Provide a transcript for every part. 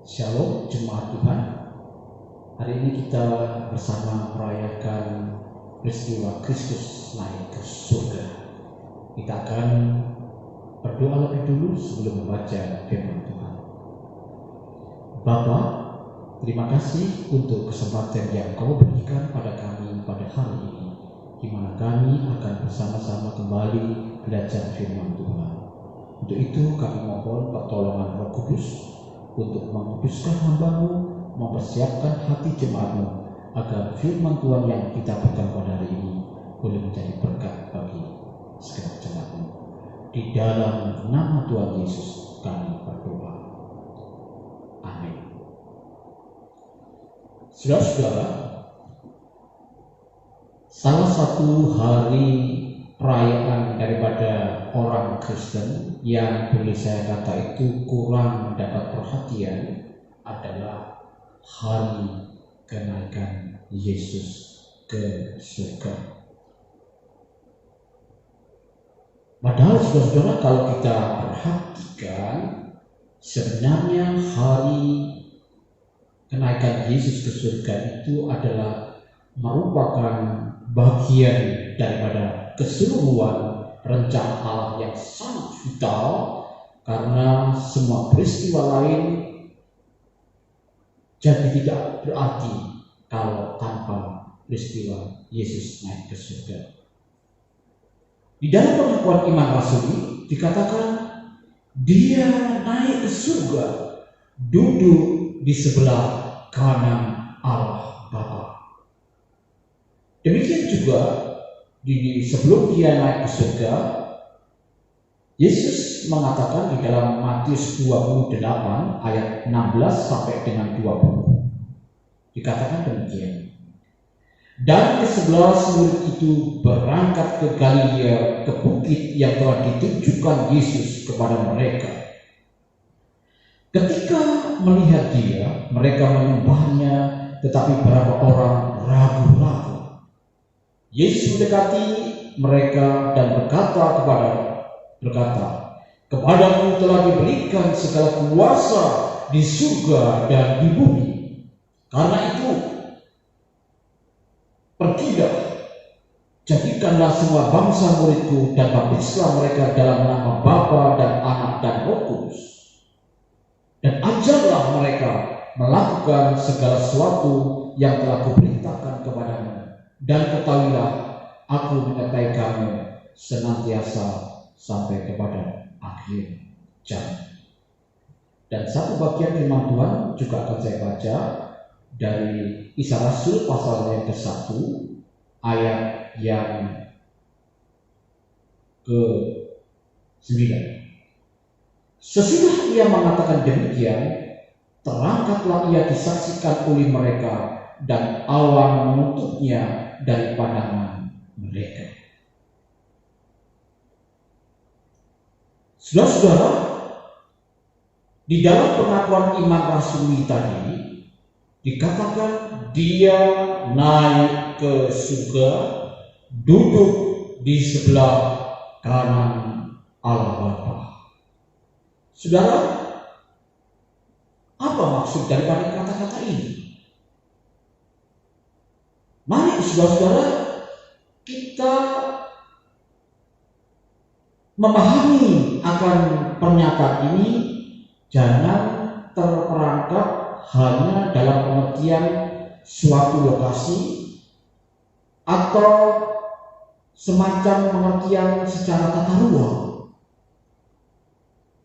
Shalom Jemaat Tuhan. Hari ini kita bersama merayakan peristiwa Kristus naik ke surga. Kita akan berdoa lebih dulu sebelum membaca firman Tuhan. Bapa, terima kasih untuk kesempatan yang Kau berikan pada kami pada hari ini, di mana kami akan bersama-sama kembali belajar firman Tuhan. Untuk itu kami mohon pertolongan Roh Kudus untuk menguduskan hamba-Mu, mempersiapkan hati jemaat-Mu, agar firman Tuhan yang kita pegang pada hari ini boleh menjadi berkat bagi segenap jemaat-Mu. Di dalam nama Tuhan Yesus kami berdoa. Amin. Saudara-saudara, salah satu hari perayaan daripada orang Kristen yang boleh saya kata itu kurang mendapat perhatian adalah hari kenaikan Yesus ke surga. Padahal saudara-saudara, kalau kita perhatikan, sebenarnya hari kenaikan Yesus ke surga itu adalah merupakan bagian daripada keseluruhan rencana Allah yang sangat vital, karena semua peristiwa lain jadi tidak berarti kalau tanpa peristiwa Yesus naik ke surga. Di dalam pengakuan iman rasuli dikatakan Dia naik ke surga, duduk di sebelah kanan Allah Bapa. Demikian juga sebelum Dia naik ke surga, Yesus mengatakan di dalam Matius 28 ayat 16 sampai dengan 20. Dikatakan demikian. Dan ke-11 murid itu berangkat ke Galilea, ke bukit yang telah ditunjukkan Yesus kepada mereka. Ketika melihat Dia, mereka menyembahnya, tetapi beberapa orang ragu-ragu. Yesus mendekati mereka dan berkata, "Kepadamu telah diberikan segala kuasa di surga dan di bumi. Karena itu, pergilah, jadikanlah semua bangsa muridku dan baptislah mereka dalam nama Bapa dan Anak dan Roh Kudus. Dan ajarlah mereka melakukan segala sesuatu yang telah kuperintahkan kepadamu. Dan ketahuilah, aku menyertai kamu senantiasa sampai kepada akhir zaman." Dan satu bagian firman Tuhan juga akan saya baca dari Kisah Rasul pasal yang ke-1 ayat yang ke-9. Sesudah Ia mengatakan demikian, terangkatlah Ia disaksikan oleh mereka, dan awan menutupnya dari pandangan mereka. Saudara-saudara, di dalam pengakuan iman rasuli tadi dikatakan Dia naik ke surga, duduk di sebelah kanan Allah Bapa. Saudara, apa maksud daripada kata-kata ini? Mari saudara-saudara, kita memahami akan pernyataan ini, jangan terperangkap hanya dalam pengertian suatu lokasi atau semacam pengertian secara tata ruang.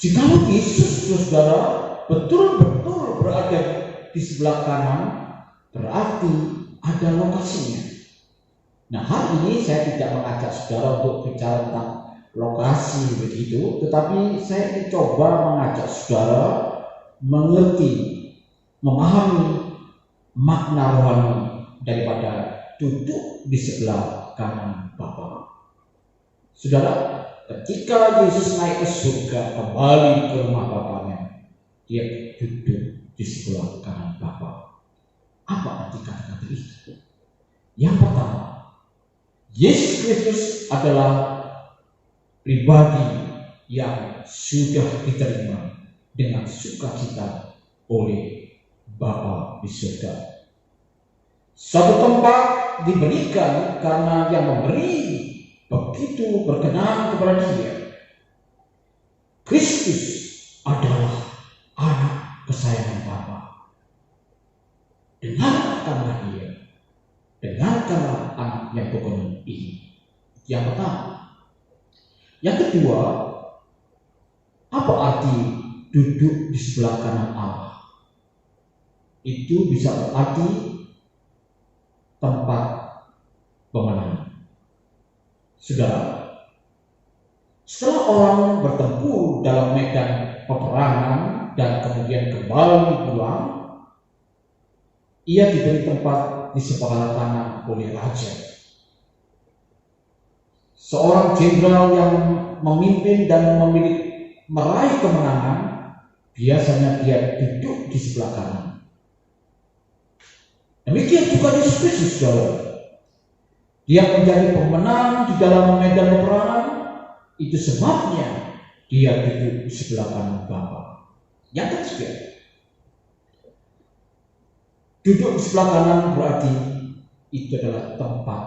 Jika Yesus, saudara, betul-betul berada di sebelah kanan, berarti ada lokasinya. Nah, hari ini saya tidak mengajak saudara untuk bicara tentang lokasi begitu, tetapi saya ingin coba mengajak saudara mengerti, memahami makna rohani daripada duduk di sebelah kanan Bapa. Saudara, ketika Yesus naik ke surga, kembali ke rumah Bapanya, Dia duduk di sebelah kanan Bapa. Apa arti kata-kata itu? Yang pertama, Yesus Kristus adalah pribadi yang sudah diterima dengan sukacita oleh Bapa di surga. Suatu tempat diberikan karena yang memberi begitu berkenan kepada Dia. Kristus adalah anak kesayangan Bapa. Dengarkanlah Dia. Dengarkanlah anak yang berkenan ini. Yang pertama. Yang kedua, apa arti duduk di sebelah kanan Allah? Itu bisa berarti tempat pemenang. Saudara, setelah orang bertempur dalam medan peperangan dan kemudian kembali pulang, ia diberi tempat di sebelah kanan oleh raja. Seorang jenderal yang memimpin dan meraih kemenangan, biasanya dia duduk di sebelah kanan. Demikian juga Yesus Kristus, saudara. Dia menjadi pemenang di dalam medan peperangan. Itu sebabnya dia duduk di sebelah kanan Bapa. Yang ketiga, duduk di sebelah kanan berarti itu adalah tempat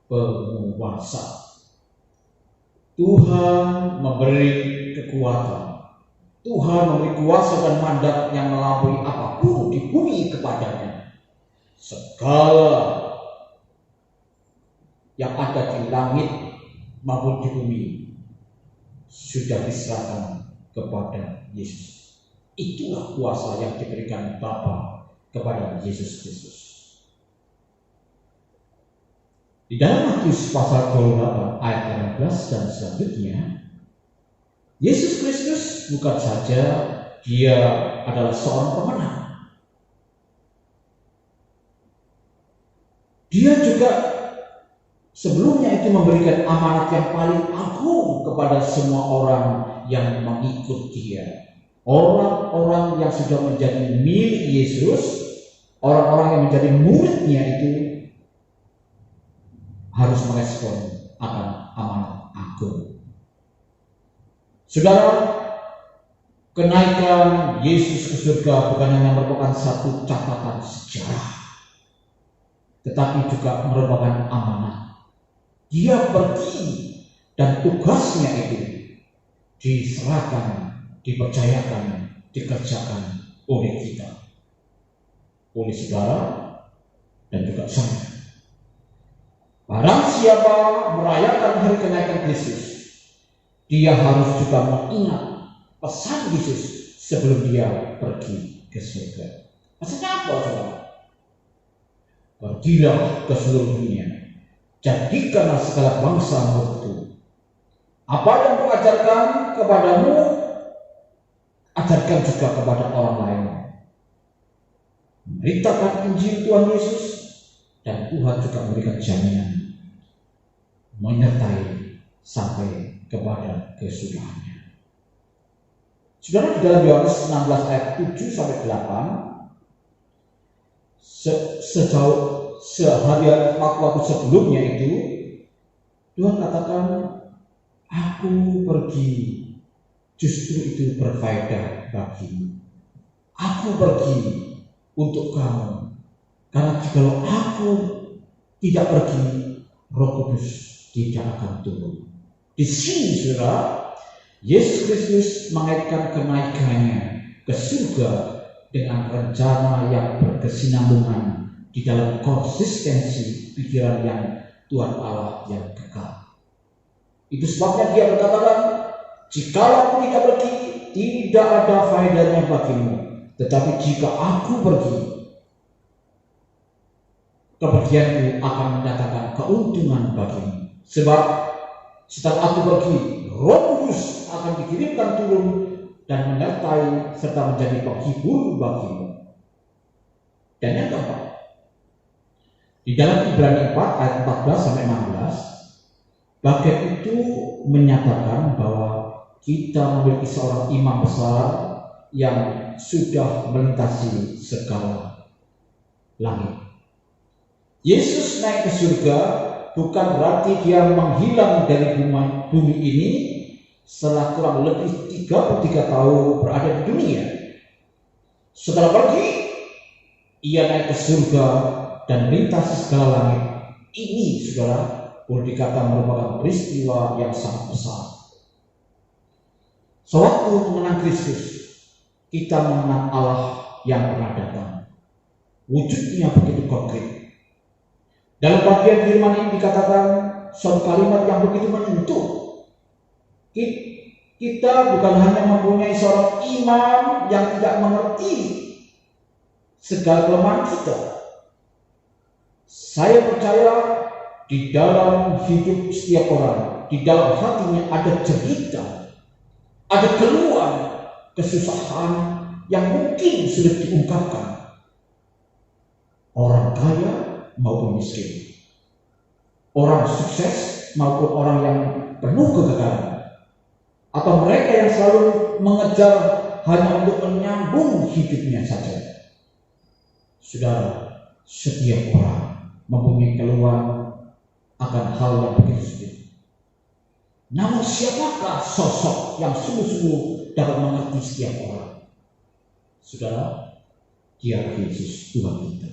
penguasa. Tuhan memberi kekuatan. Tuhan memberi kuasa dan mandat yang melampaui apapun di bumi kepadanya. Segala yang ada di langit maupun di bumi sudah diserahkan kepada Yesus. Itulah kuasa yang diberikan Bapa kepada Yesus Kristus. Di dalam Matius pasal 28 ayat 18 dan selanjutnya, Yesus Kristus bukan saja Dia adalah seorang pemenang, Dia juga sebelumnya itu memberikan amanat yang paling agung kepada semua orang yang mengikut Dia. Orang-orang yang sudah menjadi milik Yesus, orang-orang yang menjadi muridnya itu harus merespon akan amanat agung. Saudara, kenaikan Yesus ke surga bukan hanya merupakan satu catatan sejarah, tetapi juga merupakan amanat. Dia pergi dan tugasnya itu diserahkan, dipercayakan, dikerjakan oleh kita, oleh saudara dan juga saya. Barang siapa merayakan hari kenaikan Kristus, dia harus juga mengingat pesan Yesus sebelum dia pergi ke surga. Maksudnya apa, saudara? Pergilah ke seluruh dunia, jadikanlah segala bangsa muridku. Apa yang kuajarkan kepadamu, ajarkan juga kepada orang lain. Memberitakan Injil Tuhan Yesus, dan Tuhan juga memberikan jaminan menyertai sampai kepada kesudahannya. Saudara, di dalam Yohanes 16 ayat 7 sampai 8, sehari waktu sebelumnya itu Tuhan katakan, aku pergi justru itu berfaedah bagimu. Aku pergi untuk kamu. Karena jikalau aku tidak pergi, Roh Kudus tidak akan turun. Di sini, saudara, Yesus Kristus mengaitkan kenaikannya ke surga dengan rencana yang berkesinambungan di dalam konsistensi pikiran yang Tuhan Allah yang kekal. Itu sebabnya Dia berkatakan, jikalau aku tidak pergi, tidak ada faedahnya bagimu. Tetapi jika aku pergi, kepergianku akan mendatangkan keuntungan bagimu. Sebab setelah aku pergi, Roh Kudus akan dikirimkan turun dan menyertai serta menjadi penghibur bagimu. Dan yang keempat, di dalam Ibrani 4 ayat 14 sampai 16, bagian itu menyatakan bahwa kita memiliki seorang imam besar yang sudah melintasi segala langit. Yesus naik ke surga bukan berarti Dia menghilang dari bumi ini setelah kurang lebih 33 tahun berada di dunia. Setelah pergi, ia naik ke surga dan melintasi segala langit. Ini, saudara, boleh dikata merupakan peristiwa yang sangat besar. Sewaktu mengenang Kristus, kita mengenang Allah yang pernah datang. Wujudnya begitu konkret. Dalam bagian firman ini dikatakan suatu kalimat yang begitu menyentuh. Kita bukan hanya mempunyai seorang imam yang tidak mengerti segala kelemahan kita. Saya percaya di dalam hidup setiap orang, di dalam hatinya ada cerita, ada keluhan, kesusahan yang mungkin sulit diungkapkan. Orang kaya maupun miskin, orang sukses maupun orang yang penuh kegagalan, atau mereka yang selalu mengejar hanya untuk menyambung hidupnya saja. Saudara, setiap orang mempunyai keluhan akan hal yang begitu sulit. Namun siapakah sosok yang sungguh-sungguh dapat mengerti setiap orang? Saudara, dia Yesus Tuhan kita.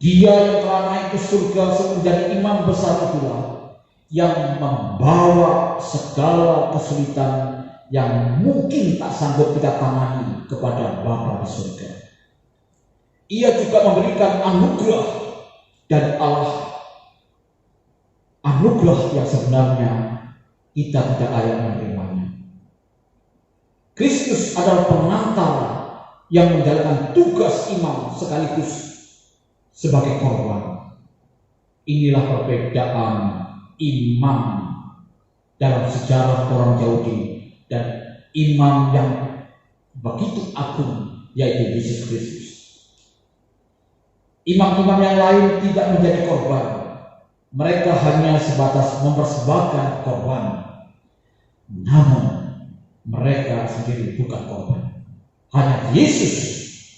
Dia yang telah naik ke surga menjadi imam besar itulah yang membawa segala kesulitan yang mungkin tak sanggup kita tangani kepada Bapa di surga. Ia juga memberikan anugerah dari Allah, anugerah yang sebenarnya kita tidak layak menerimanya. Kristus adalah pengantar yang menjalankan tugas imam sekaligus sebagai korban. Inilah perbedaan imam dalam sejarah orang Yahudi dan imam yang begitu agung, yaitu Yesus Kristus. Imam-imam yang lain tidak menjadi korban. Mereka hanya sebatas mempersembahkan korban. Namun mereka sendiri bukan korban. Hanya Yesus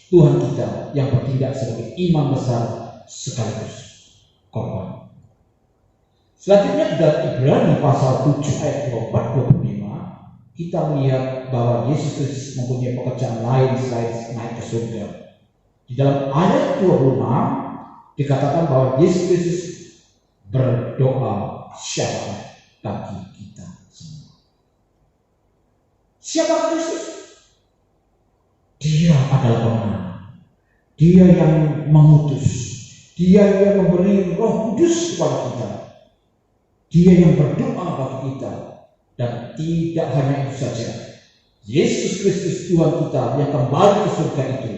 Tuhan kita yang bertindak sebagai imam besar sekaligus korban. Selanjutnya dalam Ibrani pasal 7 ayat 24-25 kita melihat bahwa Yesus Kristus mempunyai pekerjaan lain selain naik ke surga. Di dalam ayat 26 dikatakan bahwa Yesus Kristus berdoa syafaat bagi kita semua. Siapa Kristus? Dia adalah pemenang. Dia yang mengutus. Dia yang memberi Roh Kudus kepada kita. Dia yang berdoa bagi kita. Dan tidak hanya itu saja, Yesus Kristus Tuhan kita yang kembali ke surga itu,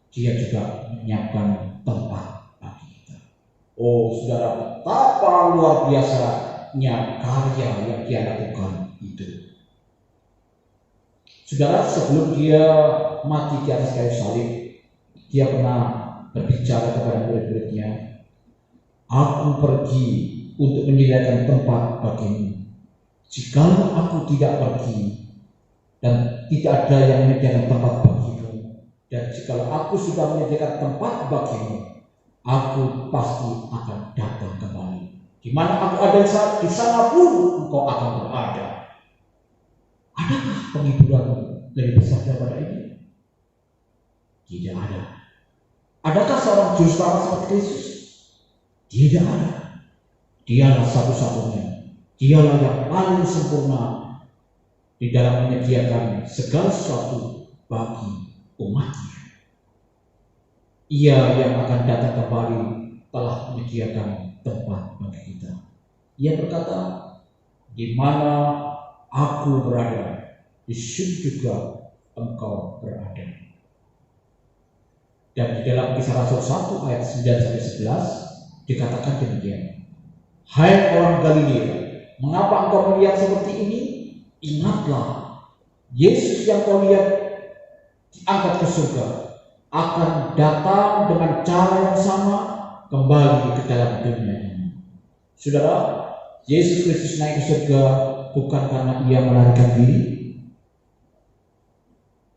Dia juga menyiapkan tempat bagi kita. Oh saudara, betapa luar biasanya karya yang Dia lakukan itu. Saudara, sebelum Dia mati di atas kayu salib, Dia pernah berbicara kepada murid-muridnya, "Aku pergi untuk menyediakan tempat bagimu. Jikalau aku tidak pergi dan tidak ada yang menyediakan tempat bagimu, dan jikalau aku sudah menyediakan tempat bagimu, aku pasti akan datang kembali. Di mana aku ada di sana pun engkau akan berada." Adakah penghiburan lebih besar daripada ini? Tidak ada. Adakah seorang juru selamat seperti Yesus? Tidak ada. Dialah satu-satunya. Dialah yang paling sempurna di dalam menyediakan segala sesuatu bagi umatnya. Ia yang akan datang kembali telah menyediakan tempat bagi kita. Ia berkata, "Di mana aku berada, di situ juga engkau berada." Dan di dalam Kisah Rasul 1 ayat 9-11 dikatakan demikian, "Hai orang Galilea, mengapa engkau melihat seperti ini? Ingatlah, Yesus yang kau lihat diangkat ke surga akan datang dengan cara yang sama kembali ke dalam dunia ini." Saudara, Yesus Kristus naik ke surga bukan karena Ia melarikan diri.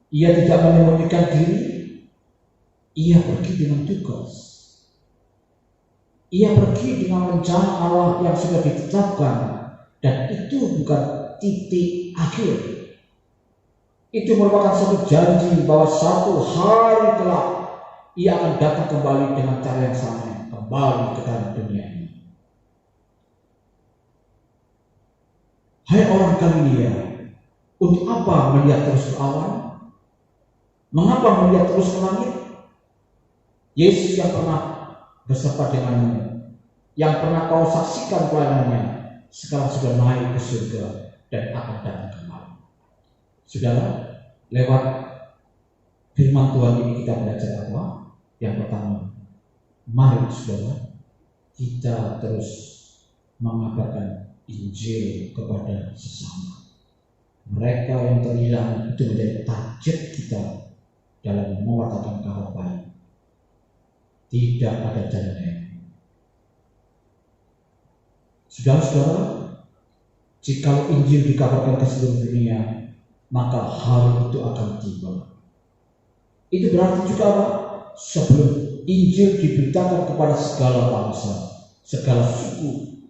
Ia tidak menyembunyikan diri. Ia pergi dengan tugas. Ia pergi dengan rencana Allah yang sudah ditetapkan, dan itu bukan titik akhir. Itu merupakan satu janji bahwa satu hari kelak ia akan datang kembali dengan cara yang sama, kembali ke dalam dunia ini. Hai orang Galilea, untuk apa melihat terus ke awan? Mengapa melihat terus ke langit? Yesus yang pernah bersama denganmu, yang pernah kau saksikan pelayanannya, sekarang sudah naik ke surga dan akan datang kembali. Saudara, lewat firman Tuhan ini kita belajar apa? Yang pertama, mari saudara, kita terus mengabarkan Injil kepada sesama. Mereka yang terhilang itu menjadi target kita dalam mewartakan kabar baik. Tidak ada jalan lain. Saudara-saudara, jika Injil dikabarkan ke seluruh dunia, maka hari itu akan tiba. Itu berarti juga apa? Sebelum Injil diberitakan kepada segala bangsa, segala suku,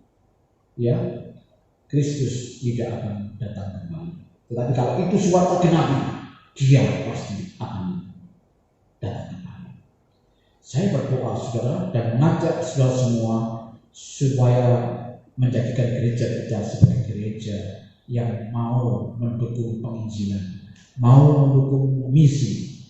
ya, Kristus tidak akan datang kembali. Tetapi kalau itu suatu genapi, dia pasti akan datang kembali. Saya berdoa saudara dan mengajak saudara semua supaya menjadikan gereja kita sebagai gereja yang mau mendukung penginjilan, mau mendukung misi,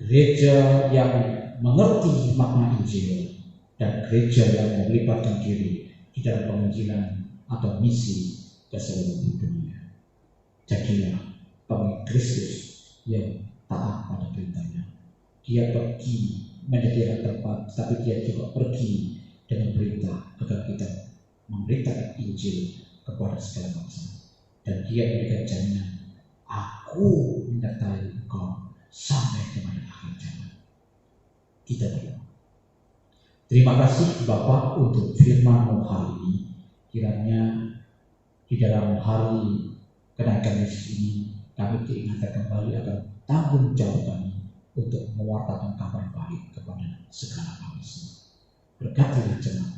gereja yang mengerti makna Injil, dan gereja yang melibatkan diri di dalam penginjilan atau misi ke seluruh dunia. Jadilah pengikut Kristus yang taat pada perintahnya. Dia pergi menyediakan tempat, tapi dia juga pergi dengan perintah agar kita memberitakan Injil kepada segala bangsa. Dan dia memberikan jaminan, aku menyertai engkau sampai kepada akhir zaman. Kita berdoa. Terima kasih Bapa untuk firman-Mu hari ini. Kiranya di dalam hari kenaikan Yesus ini kami diingatkan kembali akan tanggung jawab kami untuk mewartakan kabar baik kepada segala bangsa. Berkatilah jemaat